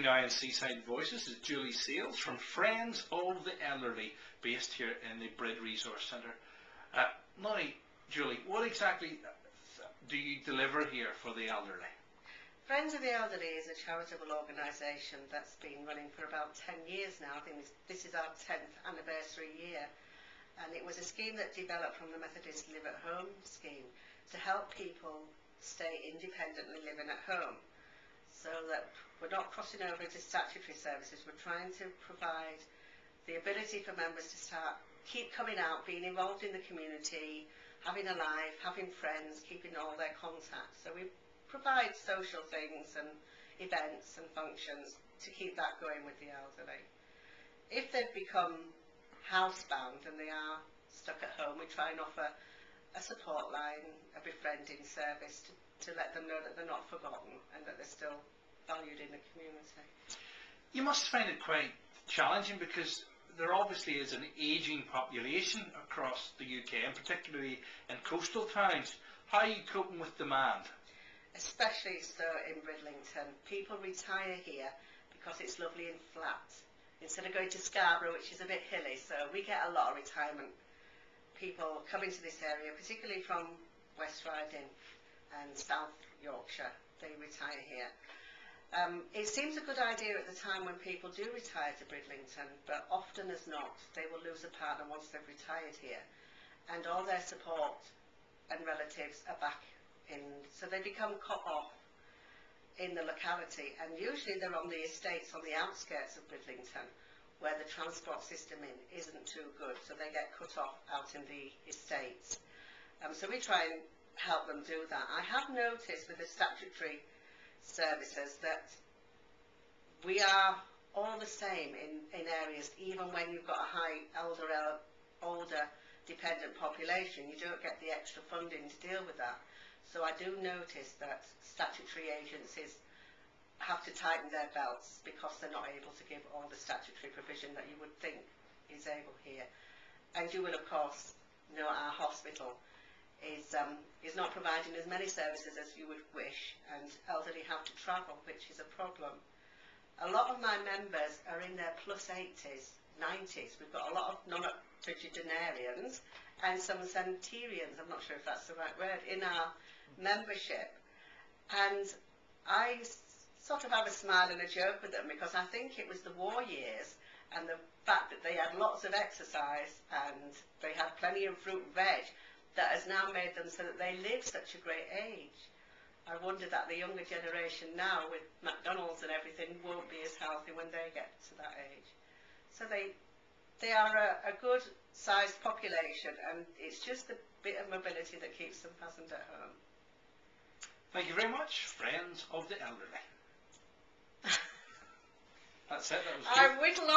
me now in Seaside Voices is Julie Sayles from Friends of the Elderly, based here in the Brid Resource Centre. Now, Julie, what exactly do you deliver here for the elderly? Friends of the Elderly is a charitable organisation that's been running for about 10 years now. I think this is our 10th anniversary year. And it was a scheme that developed from the Methodist Live at Home scheme to help people stay independently living at home, so that we're not crossing over into statutory services. We're trying to provide the ability for members to keep coming out, being involved in the community, having a life, having friends, keeping all their contacts. So we provide social things and events and functions to keep that going with the elderly. If they've become housebound and they are stuck at home, we try and offer a support line, a befriending service to let them know that they're not forgotten and that they're still valued in the community. You must find it quite challenging, because there obviously is an ageing population across the UK, and particularly in coastal towns. How are you coping with demand? Especially so in Bridlington. People retire here because it's lovely and flat, instead of going to Scarborough, which is a bit hilly. So we get a lot of retirement people coming to this area, particularly from West Riding and South Yorkshire. They retire here. It seems a good idea at the time when people do retire to Bridlington, but often as not, they will lose a partner once they've retired here, and all their support and relatives are back in, so they become cut off in the locality, and usually they're on the estates on the outskirts of Bridlington, where the transport system isn't too good, so they get cut off out in the estates. So we try and help them do that. I have noticed with the statutory services that we are all the same in areas. Even when you've got a high older dependent population, you don't get the extra funding to deal with that. So I do notice that statutory agencies have to tighten their belts because they're not able to give all the statutory provision that you would think is able here. And you will, of course, know our hospital is not providing as many services as you would wish, and elderly have to travel, which is a problem. A lot of my members are in their plus 80s, 90s. We've got a lot of non-octogenarians and some centenarians, I'm not sure if that's the right word, in our membership. And I sort of have a smile and a joke with them, because I think it was the war years and the fact that they had lots of exercise and they had plenty of fruit and veg that has now made them so that they live such a great age. I wonder that the younger generation now, with McDonald's and everything, won't be as healthy when they get to that age. So they are a good sized population, and it's just the bit of mobility that keeps them fastened at home. Thank you very much, Friends of the Elderly. That's it. That was good. I whittle